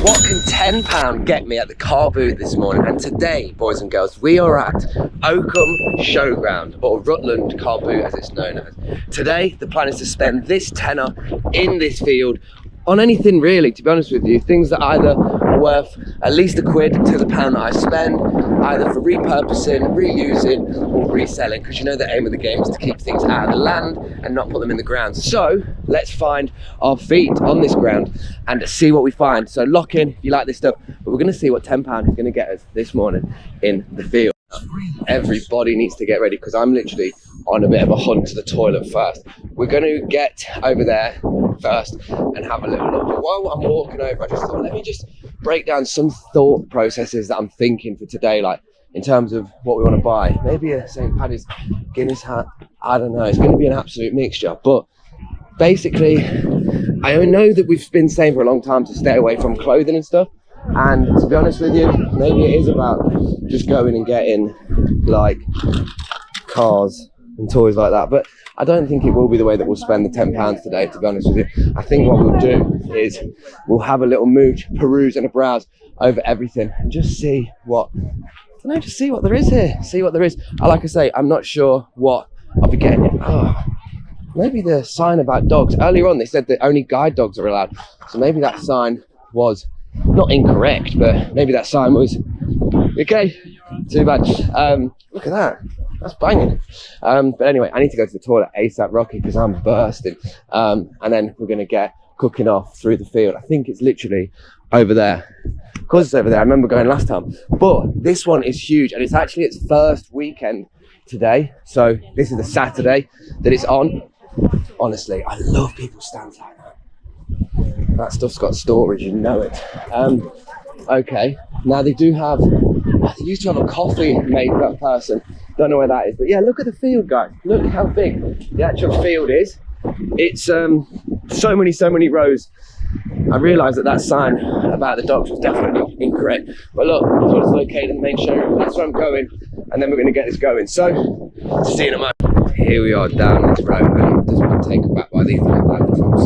What can £10 get me at the car boot this morning? And today, boys and girls, we are at Oakham Showground, or Rutland car boot as it's known as. Today, the plan is to spend this tenner in this field on anything really, to be honest with you. Things that either are worth at least £1 to the pound that I spend, either for repurposing, reusing, or reselling, because you know the aim of the game is to keep things out of the land and not put them in the ground. So let's find our feet on this ground and see what we find. So lock in if you like this stuff, but we're going to see what £10 is going to get us this morning in the field. Everybody needs to get ready because I'm literally on a bit of a hunt to the toilet first. We're going to get over there first and have a little look. But while I'm walking over, I just thought, let me just break down some thought processes that I'm thinking for today, like in terms of what we want to buy. Maybe a St. Paddy's Guinness hat, I don't know. It's going to be an absolute mixture, but basically I know that we've been saying for a long time to stay away from clothing and stuff, and to be honest with you, maybe it is about just going and getting like cars and toys like that, but I don't think it will be the way that we'll spend the £10 today, to be honest with you. I think what we'll do is we'll have a little mooch, peruse and a browse over everything and just see what, I don't know, just see what there is here, see what there is. Like I say, I'm not sure what I'll be getting. Maybe the sign about dogs. Earlier on they said that only guide dogs are allowed, so maybe that sign was not incorrect, but maybe that sign was okay. Too bad. Look at that, that's banging. But anyway, I need to go to the toilet ASAP Rocky because I'm bursting, and then we're going to get cooking off through the field. I think it's literally over there. Of course it's over there, I remember going last time, but this one is huge and it's actually its first weekend today, so this is the Saturday that it's on. Honestly, I love people's stands like that. That stuff's got storage, you know it. Okay, now they do have, they used to have a coffee maker person, don't know where that is, but yeah, look at the field, guys. Look how big the actual field is. It's so many rows. I realised that sign about the dogs was definitely incorrect, but look, that's what it's located in the main showroom. That's where I'm going, and then we're going to get this going. So, see you in a moment. Here we are down this road, and it doesn't want to take it back by these things like from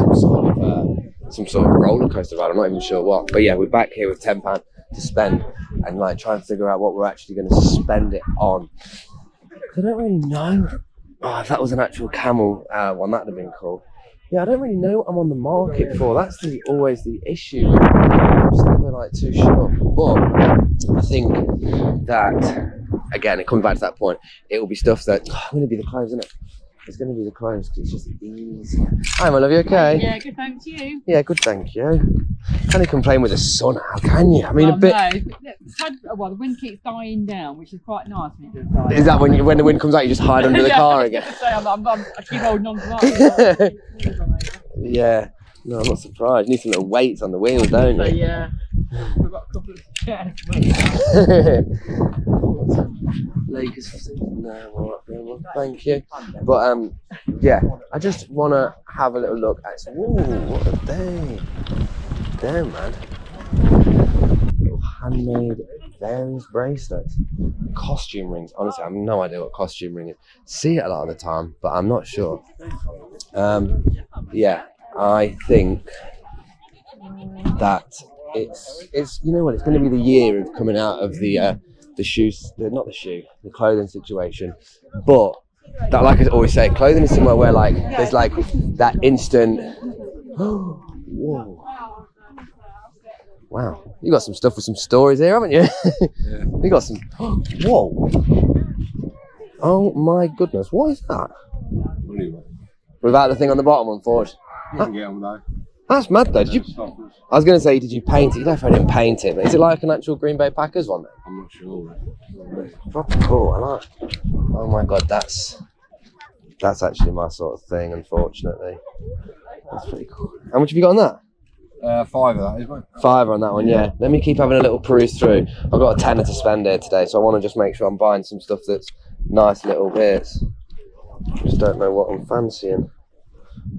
some sort of roller coaster ride. I'm not even sure what, but yeah, we're back here with £10 to spend and like try and figure out what we're actually going to spend it on. I don't really know. Oh, if that was an actual camel one, that'd have been cool. Yeah, I don't really know what I'm on the market for. That's always the issue. I'm just never like too sure. But I think that, again, coming back to that point, it will be stuff that, I'm going to be the clothes, isn't it? It's going to be the clothes because it's just easy. Hi, my love, you okay? Yeah, good, thanks, you. Yeah, good, thank you. Can't you complain with the sun out, can you? I mean, a bit. No. Well, the wind keeps dying down, which is quite nice when it does die. Is that when the wind comes out, you just hide under the car again? I keep holding on to that. Yeah, no, I'm not surprised. You need some little weights on the wheels, don't you? So, yeah, we've got a couple of chairs. Lakers, no, well, thank you. But yeah, I just want to have a little look at. Whoa, what a day! Damn, man. Little handmade various bracelets, costume rings. Honestly, I have no idea what costume ring is. See it a lot of the time, but I'm not sure. Yeah, I think that it's you know what, it's going to be the year of coming out of the clothing situation, but that, like I always say, clothing is somewhere where like there's like that instant whoa, wow, you got some stuff with some stories here, haven't you? Yeah. You got some whoa, oh my goodness, what is that? Without the thing on the bottom on forward. That's mad though. Did you? I was going to say, did you paint it? You don't know if I didn't paint it, but is it like an actual Green Bay Packers one then? I'm not sure. Proper cool. I like. Oh my god, that's actually my sort of thing. Unfortunately, that's pretty cool. How much have you got on that? £5 of that, isn't it? £5 on that one, yeah. Let me keep having a little peruse through. I've got a tenner to spend here today, so I want to just make sure I'm buying some stuff that's nice little bits. Just don't know what I'm fancying.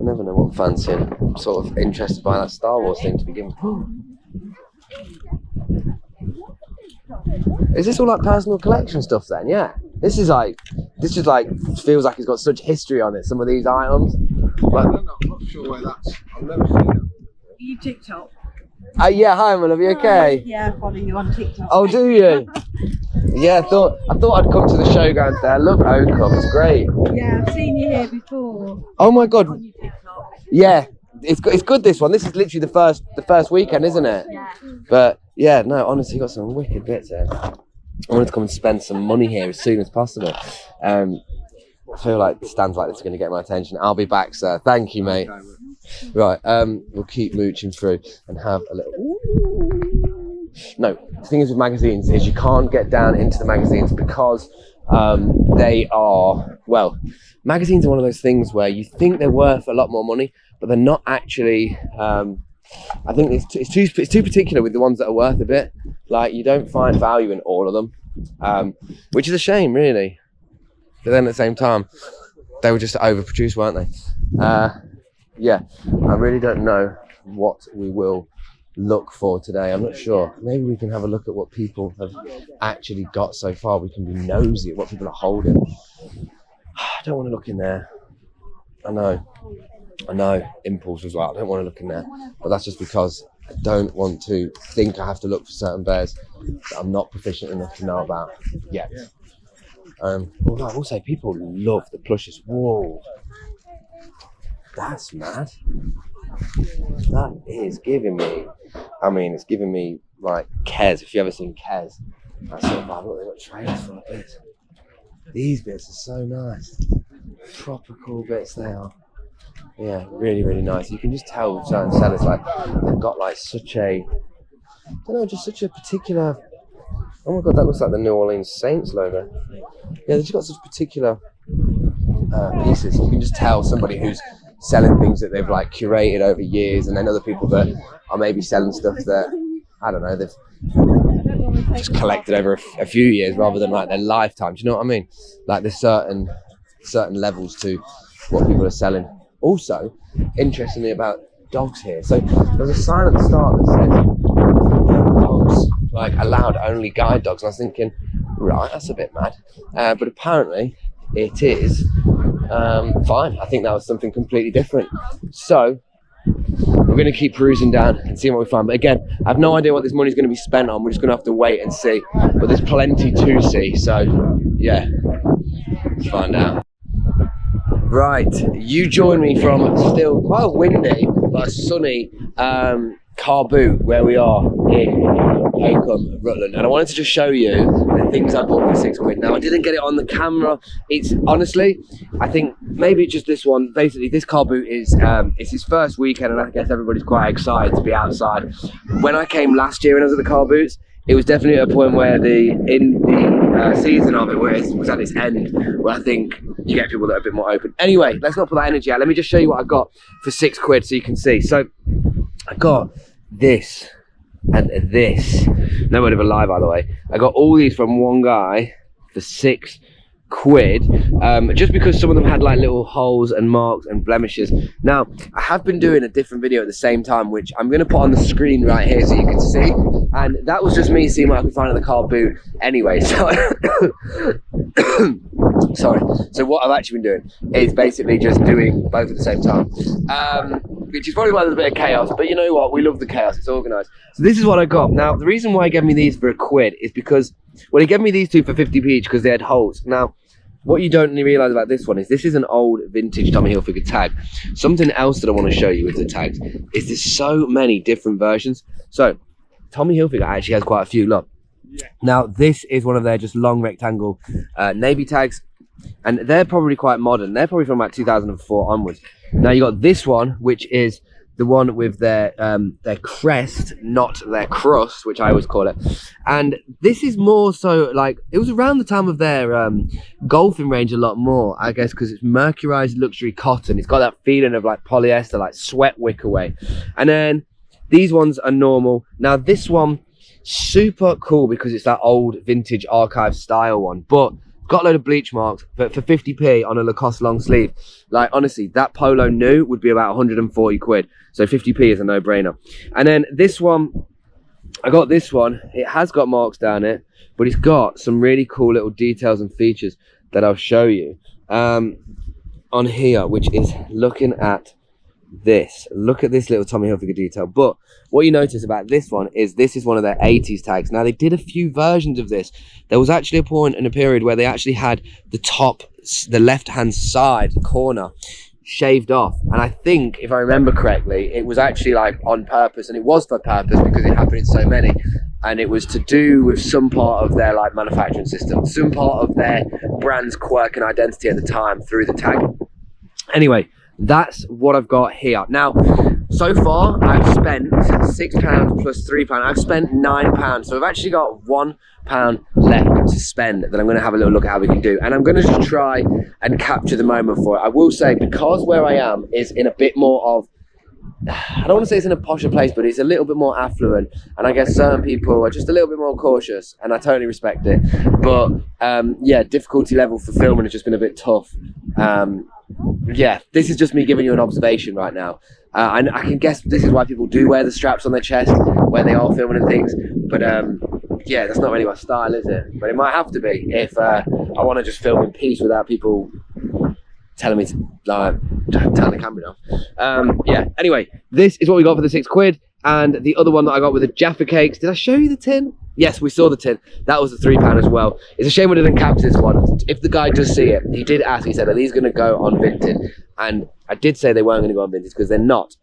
I never know what I'm fancying. I'm sort of interested by that Star Wars thing to begin with. Is this all like personal collection stuff then? Yeah. This is like feels like it's got such history on it, some of these items. Like, I'm not sure where that's. I've never seen it. You Tik Tok? Yeah, hi, my love. You okay? Yeah, I follow you on TikTok. Oh, do you? Yeah, I thought I'd come to the showground today. I love Oakham. It's great. Yeah, I've seen you here before. Oh my God. On your TikTok. Yeah, it's good. This one. This is literally the first weekend, isn't it? Yeah. But yeah, no, honestly, got some wicked bits here. I wanted to come and spend some money here as soon as possible. I feel like stands like this are going to get my attention. I'll be back, sir. Thank you, mate. Right, we'll keep mooching through and have a little. No, the thing is with magazines is you can't get down into the magazines because they are, well, magazines are one of those things where you think they're worth a lot more money, but they're not actually. I think it's too particular with the ones that are worth a bit. Like, you don't find value in all of them, which is a shame, really. But then at the same time, they were just overproduced, weren't they? Yeah, I really don't know what we will look for today. I'm not sure. Maybe we can have a look at what people have actually got so far. We can be nosy at what people are holding. I don't want to look in there. I know, impulse as well. I don't want to look in there, but that's just because I don't want to think I have to look for certain bears that I'm not proficient enough to know about yet. Although I will say people love the plushes. Whoa, that's mad. That is giving me, I mean, it's giving me like Kes. If you've ever seen Kes, that's sort of vibe. Look, they've got trailers full of bits. These bits are so nice. Proper cool bits they are. Yeah, really, really nice. You can just tell with certain sellers, like, they've got like such a, I don't know, just such a particular, oh my God, that looks like the New Orleans Saints logo. Yeah, they've just got such particular pieces. You can just tell somebody who's selling things that they've like curated over years, and then other people that are maybe selling stuff that, I don't know, they've just collected over a few years rather than like their lifetime. Do you know what I mean? Like, there's certain levels to what people are selling. Also, interestingly about dogs here, so there's a sign at the start that says dogs, like, allowed only guide dogs, and I was thinking, right, that's a bit mad, but apparently it is fine. I think that was something completely different. So we're going to keep perusing down and seeing what we find. But again, I have no idea what this money's going to be spent on. We're just going to have to wait and see. But there's plenty to see. So yeah, let's find out. Right, you join me from still quite a windy but a sunny carboot where we are in Oakham, Rutland, and I wanted to just show you the things I bought for £6. Now, I didn't get it on the camera. It's honestly, I think maybe just this one. Basically, this carboot is it's his first weekend, and I guess everybody's quite excited to be outside. When I came last year and I was at the car boots, it was definitely at a point where the season of it was at its end, where I think you get people that are a bit more open. Anyway, let's not put that energy out. Let me just show you what I got for £6 so you can see. So I got this and this. No word of a lie, by the way. I got all these from one guy for £6, just because some of them had like little holes and marks and blemishes. Now, I have been doing a different video at the same time, which I'm going to put on the screen right here so you can see. And that was just me seeing what I could find at the car boot anyway. So, sorry. So what I've actually been doing is basically just doing both at the same time. Which is probably why there's a bit of chaos, but you know what? We love the chaos. It's organised. So this is what I got. Now, the reason why he gave me these for £1 is because, well, he gave me these two for 50p each because they had holes. Now, what you don't realise about this one is this is an old vintage Tommy Hilfiger tag. Something else that I want to show you with the tags is there's so many different versions. So Tommy Hilfiger actually has quite a few. Look. Now, this is one of their just long rectangle navy tags, and they're probably quite modern. They're probably from about 2004 onwards. Now, you got this one, which is the one with their crest, not their crust, which I always call it. And this is more so like, it was around the time of their golfing range a lot more, I guess, because it's mercurized luxury cotton. It's got that feeling of like polyester, like sweat wick away. And then these ones are normal. Now, this one, super cool because it's that old vintage archive style one, but got a load of bleach marks, but for 50p on a Lacoste long sleeve. Like, honestly, that polo new would be about £140. So 50p is a no-brainer. And then this one, I got this one. It has got marks down it, but it's got some really cool little details and features that I'll show you on here, which is looking at this. Look at this little Tommy Hilfiger detail. But what you notice about this one is this is one of their 80s tags. Now, they did a few versions of this. There was actually a point in a period where they actually had the top, the left-hand side corner shaved off. And I think, if I remember correctly, it was actually like on purpose, and it was for purpose because it happened in so many. And it was to do with some part of their like manufacturing system, some part of their brand's quirk and identity at the time through the tag. Anyway, that's what I've got here. Now, so far, I've spent £6 plus £3. I've spent £9. So I've actually got £1 left to spend that I'm going to have a little look at how we can do. And I'm going to just try and capture the moment for it. I will say, because where I am is in a bit more of, I don't want to say it's in a posher place, but it's a little bit more affluent. And I guess certain people are just a little bit more cautious, and I totally respect it. But yeah, difficulty level for filming has just been a bit tough. Yeah, this is just me giving you an observation right now. And I can guess this is why people do wear the straps on their chest when they are filming and things. But yeah, that's not really my style, is it? But it might have to be if I want to just film in peace without people telling me to turn the camera off. Yeah, anyway, this is what we got for the £6. And the other one that I got with the Jaffa cakes. Did I show you the tin? Yes, we saw the tin. That was the £3 as well. It's a shame we didn't capture this one. If the guy does see it, he did ask, he said, are these going to go on Vinted? And I did say they weren't going to go on Vinted because they're not.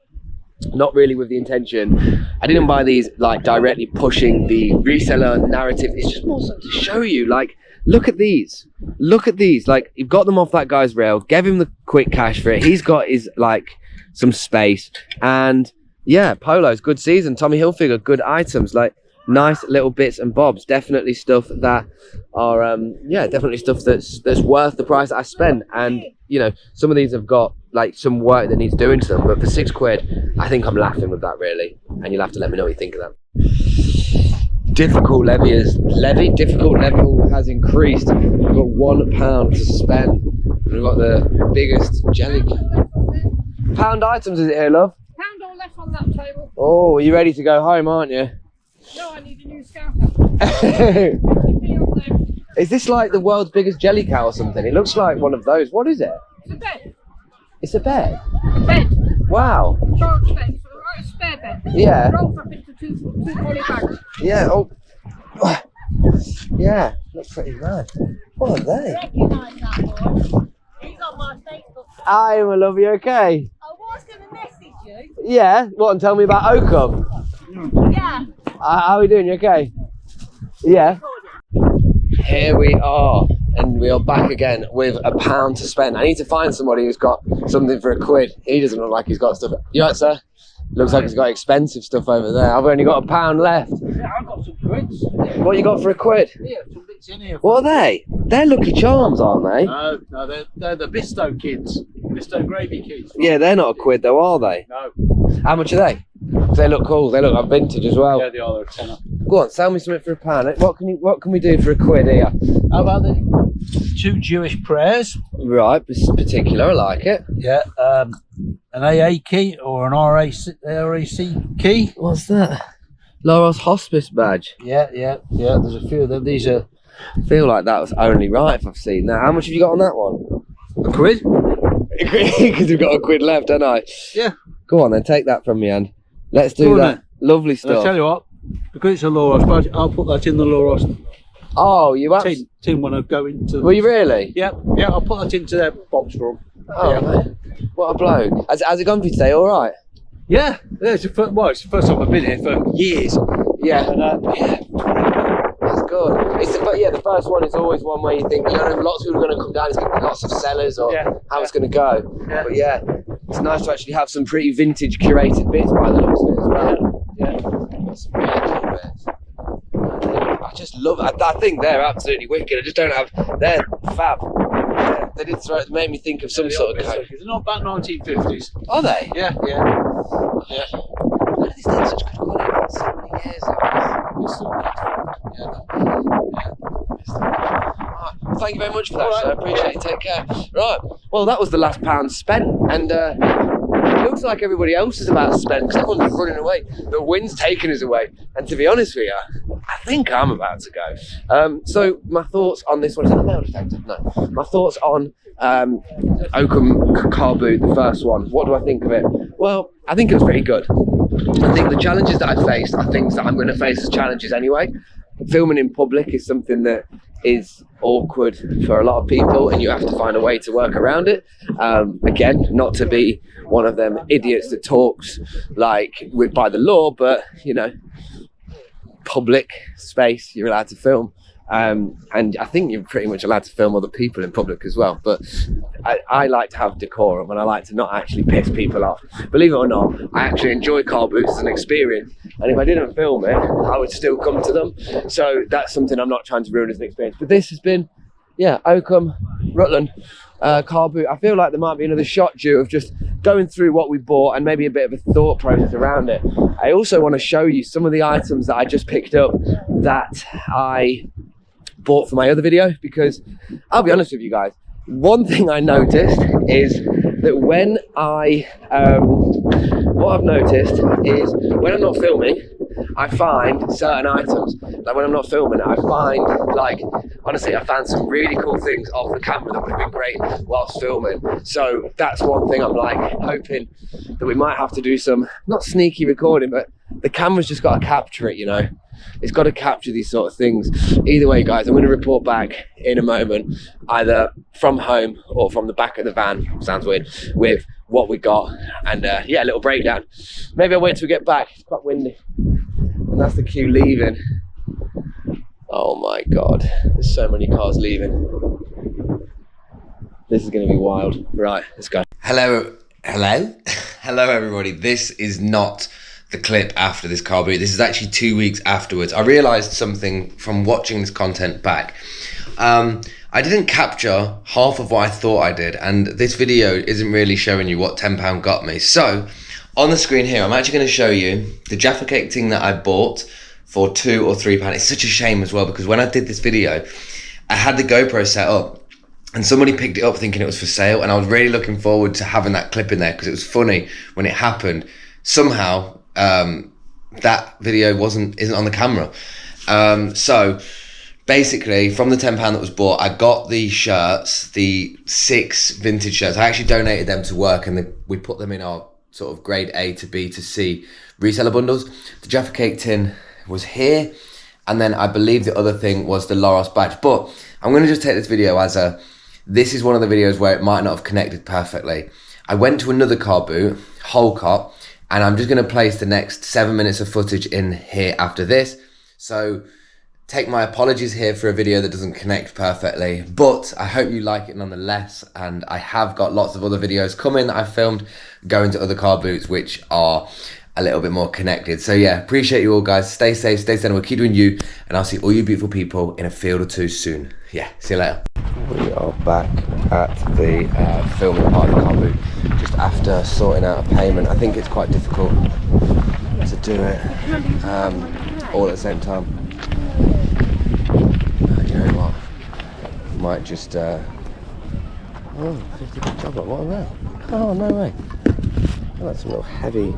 Not really with the intention. I didn't buy these like directly pushing the reseller narrative. It's just more so to show you, like, look at these. Look at these. Like, you've got them off that guy's rail. Gave him the quick cash for it. He's got his, like, some space. And yeah, polos, good season. Tommy Hilfiger, good items. Like, nice little bits and bobs. Definitely stuff that are yeah, definitely stuff that's worth the price that I spent. And you know, some of these have got like some work that needs doing to them, but for £6 I think I'm laughing with that, really. And you'll have to let me know what you think of that. Difficult difficult level has increased. We've got £1 to spend. We've got the biggest jelly pound items, is it here, love? Pound or less on that table. Oh, are you ready to go home, aren't you? No, I need a new scouter. Is this like the world's biggest jelly cow or something? It looks like one of those. What is it? It's a bed. It's a bed? A bed. Wow. Charge bed. So a spare bed. Yeah. Rolls up into two poly bags. Yeah. Oh. Yeah. Looks pretty mad. What are they? Recognise that boy. He's on my Facebook. Hi, my love. You okay? I was going to message you. Yeah. What? And tell me about Oakham. Yeah. How are we doing? You okay? Yeah. Here we are, and we are back again with £1 to spend. I need to find somebody who's got something for £1. He doesn't look like he's got stuff. You right, sir? Looks like he's got expensive stuff over there. I've only got £1 left. Yeah, I've got some quids. What you got for £1? Yeah, some bits in here. What are they? They're Lucky Charms, aren't they? No, they're the Bisto kids. Bisto gravy kids. Yeah, they're not £1 though, are they? No. How much are they? They look cool. They look like vintage as well. Yeah, they are. They're a tenner. Go on, sell me something for £1. What can we do for £1 here? How about the 2 Jewish prayers? Right, particular. I like it. Yeah, an AA key or an RAC key. What's that? Laurel's hospice badge. Yeah. There's a few of them. These are I feel like that was only right if I've seen that. How much have you got on that one? £1. Because you've got £1 left, haven't I? Yeah. Go on then, take that from me, and let's do Go on that. then. Lovely And I'll tell stuff. you what, because it's a Lauros badge, I'll put that in the Lauros Oh, you actually... tin when I go into. Were you really? Yeah, I'll put that into their box for them. Oh, Yeah. man. What a bloke. Has it gone for you today, all right? Yeah, it's the first time I've been here for years. Yeah. And, That's good. The first one is always one where you think, you know, lots of people are going to come down, it's going to be lots of sellers or how it's going to go. Yeah. But yeah, it's nice to actually have some pretty vintage curated bits by the looks of it as well. Yeah. Got some really cool bits. I just love it. I think they're absolutely wicked. I just don't have, they're fab. They did make me think of some sort of coat. They're not about 1950s. Are they? Yeah. How do these things such good quality? So many years Thank you very much for that, sir. I appreciate it. Take care. Right. Well, that was the last £1 spent, and it looks like everybody else is about to spend because everyone's running away. The wind's taking us away, And to be honest with you, I think I'm about to go. So my thoughts on this one, is that a metal detector? No. My thoughts on Oakham Car Boot, the first one. What do I think of it? Well, I think it was pretty good. I think the challenges that I faced are things that I'm going to face as challenges anyway. Filming in public is something that is awkward for a lot of people, and you have to find a way to work around it. Again, not to be one of them idiots that talks like by the law, but you know, public space, you're allowed to film. And I think you're pretty much allowed to film other people in public as well. But I like to have decorum, and I like to not actually piss people off. Believe it or not, I actually enjoy car boots as an experience. And if I didn't film it, I would still come to them. So that's something I'm not trying to ruin as an experience. But this has been, yeah, Oakham, Rutland car boot. I feel like there might be another shot due of just going through what we bought and maybe a bit of a thought process around it. I also want to show you some of the items that I just picked up that I bought for my other video, because I'll be honest with you guys, one thing I noticed is that when what I've noticed is when I'm not filming, I find certain items, like when I'm not filming, I find, like, honestly, I found some really cool things off the camera that would have been great whilst filming. So that's one thing I'm like hoping that we might have to do some, not sneaky recording, but the camera's just got to capture it, you know. It's got to capture these sort of things. Either way, guys, I'm going to report back in a moment, either from home or from the back of the van, sounds weird, with what we got. And yeah, a little breakdown. Maybe I'll wait till we get back. It's quite windy. And that's the queue leaving. Oh my God, there's so many cars leaving. This is going to be wild. Right, let's go. Hello everybody. This is not the clip after this car boot. This is actually 2 weeks afterwards. I realised something from watching this content back. I didn't capture half of what I thought I did, and this video isn't really showing you what £10 got me. So on the screen here, I'm actually going to show you the Jaffa Cake thing that I bought for £2 or £3. It's such a shame as well, because when I did this video, I had the GoPro set up and somebody picked it up thinking it was for sale, and I was really looking forward to having that clip in there because it was funny when it happened. Somehow that video isn't on the camera. So basically, from the £10 that was bought, I got the shirts, the 6 vintage shirts. I actually donated them to work, and we put them in our sort of grade A to B to C reseller bundles. The Jaffa Cake tin was here, and then I believe the other thing was the Laros badge. But I'm going to just take this video as this is one of the videos where it might not have connected perfectly. I went to another car boot, Holcott, and I'm just going to place the next 7 minutes of footage in here after this. So take my apologies here for a video that doesn't connect perfectly, but I hope you like it nonetheless. And I have got lots of other videos coming that I filmed going to other car boots, which are a little bit more connected. So yeah, appreciate you all, guys. Stay safe, stay safe, we'll keep doing you, and I'll see all you beautiful people in a field or two soon. Yeah, see you later. We are back at the filming part of the car boot, just after sorting out a payment. I think it's quite difficult to do it all at the same time. You know what? Might just oh, 50 chocolate, what are they? Oh, no way. Oh, that's a little heavy.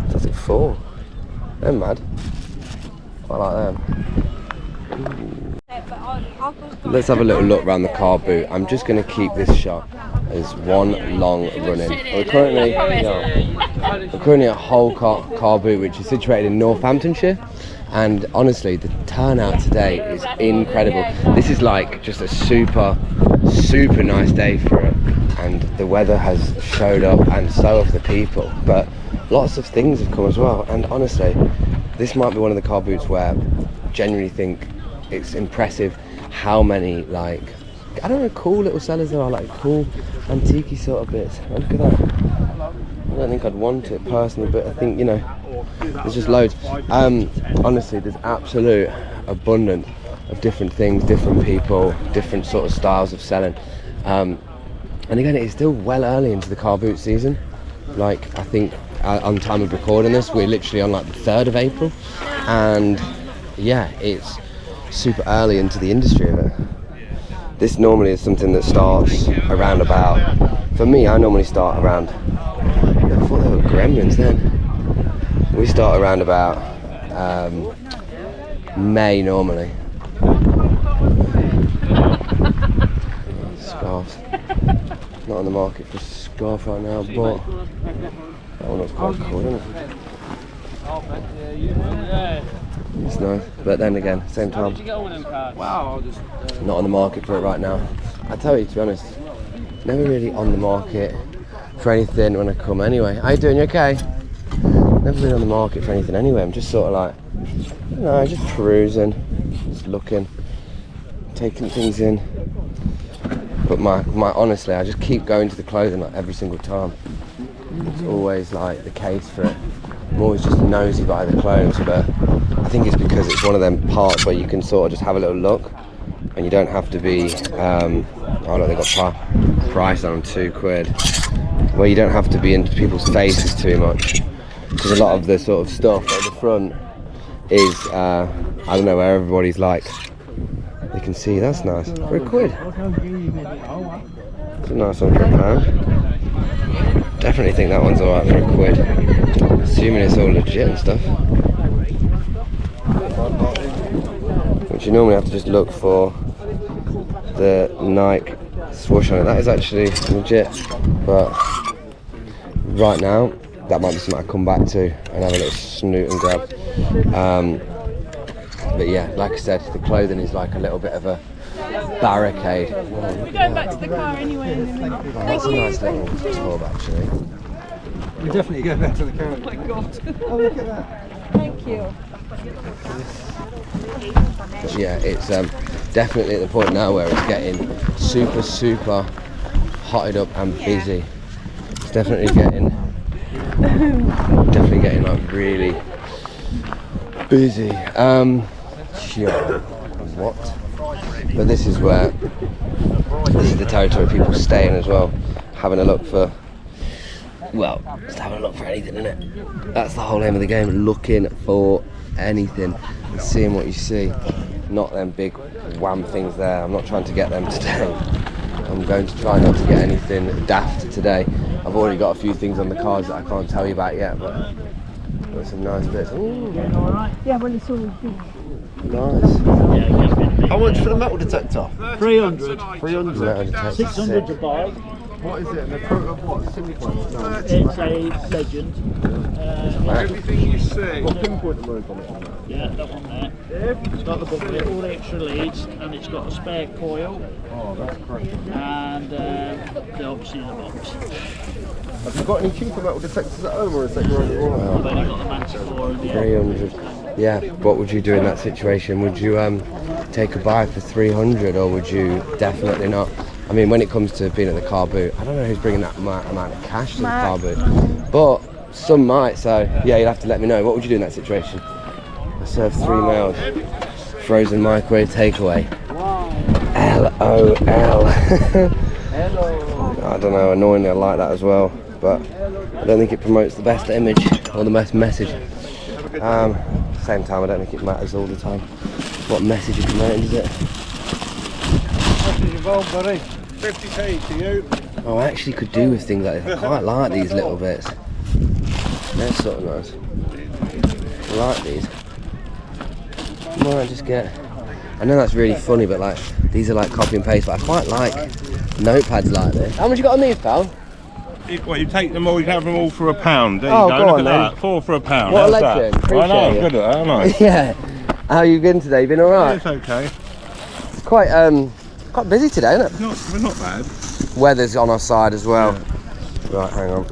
That's it 4. They're mad. I like them. Let's have a little look around the car boot. I'm just going to keep this shot as one long run-in. We're currently at Holcott car boot, which is situated in Northamptonshire. And honestly, the turnout today is incredible. This is like just a super nice day for it. And the weather has showed up, and so have the people. But lots of things have come as well. And honestly, this might be one of the car boots where I genuinely think it's impressive how many, like, I don't know, cool little sellers there are, like cool antique sort of bits. And look at that. I don't think I'd want it personally, but I think, you know, there's just loads. Honestly, there's absolute abundance of different things, different people, different sort of styles of selling. And again, it's still well early into the car boot season. Like, I think on time of recording this, we're literally on like the 3rd of April. And yeah, it's super early into the industry of it. This normally is something that starts around about, for me, I normally start around, I thought they were gremlins then. We start around about May normally. Scarves. Not on the market for a scarf right now, but that one looks quite cool, isn't it? It's nice, but then again, same time, not on the market for it right now. I tell you, to be honest, never really on the market for anything when I come anyway. How you doing? You okay? Never been on the market for anything anyway. I'm just sort of like, you know, just perusing, just looking, taking things in. But my honestly, I just keep going to the clothing like every single time. It's always like the case for it. I'm always just nosy by the clothes, but I think it's because it's one of them parts where you can sort of just have a little look, and you don't have to be. Oh look, they got price on £2. Where you don't have to be into people's faces too much, because a lot of the sort of stuff at the front is I don't know, where everybody's like, they can see. That's nice for £1. It's a nice £100. Definitely think that one's alright for £1. Assuming it's all legit and stuff. Which you normally have to just look for the Nike swoosh on it. That is actually legit. But right now, that might be something I come back to and have a little snoot and grab. But yeah, like I said, the clothing is like a little bit of a barricade. We're going back to the car anyway in a minute. That's a nice little tub actually. We definitely go back to the car. Oh my god. Oh, look at that. Thank you. But yeah, it's definitely at the point now where it's getting super hotted up and busy. It's definitely getting like really busy. Yeah, what? But this is the territory of people staying as well, having a look for, well, just having a look for anything, isn't it? That's the whole aim of the game, looking for anything and seeing what you see. Not them big wham things there. I'm not trying to get them today. I'm going to try not to get anything daft today. I've already got a few things on the cards that I can't tell you about yet, but got some nice bits. Ooh. Yeah, well, it's all good. Nice. How much for the metal detector? 300. 300. Metal detector, 600 to sick. buy. What is it? An approach of what? Simple? No. It's a Legend. Everything you see. Got pinpoint the logo on it. Yeah, that one there. It's got the booklet, all the extra leads, and it's got a spare coil. Oh, that's great. And they're obviously in the box. Have you got any cheaper metal detectors at home, or is that your only one? I've only got the Manticore and the 300. Yeah, what would you do in that situation? Would you take a buy for 300, or would you definitely not? I mean, when it comes to being at the car boot, I don't know who's bringing that amount of cash to the car boot, but some might, so yeah, you'll have to let me know. What would you do in that situation? I serve 3 meals, frozen microwave takeaway. LOL. I don't know, annoyingly I like that as well, but I don't think it promotes the best image or the best message. Same time, I don't think it matters all the time what message you're promoting, does it? What's involved, buddy? 50p to you. Oh, I actually could do with things like this. I quite like these little bits. They're sort of nice. I like these. Might just get. I know that's really funny, but like these are like copy and paste. But I quite like notepads like this. How much you got on these, pal? Well, you take them all, you can have them all for £1. There you Oh, go, go look on at then. that. 4 for £1. What a How's legend. that? Appreciate I know, I'm it. good at that, aren't I? Yeah. How you been today? Been alright? It's okay. It's quite busy today, isn't it? We're not bad. Weather's on our side as well. Right, hang on.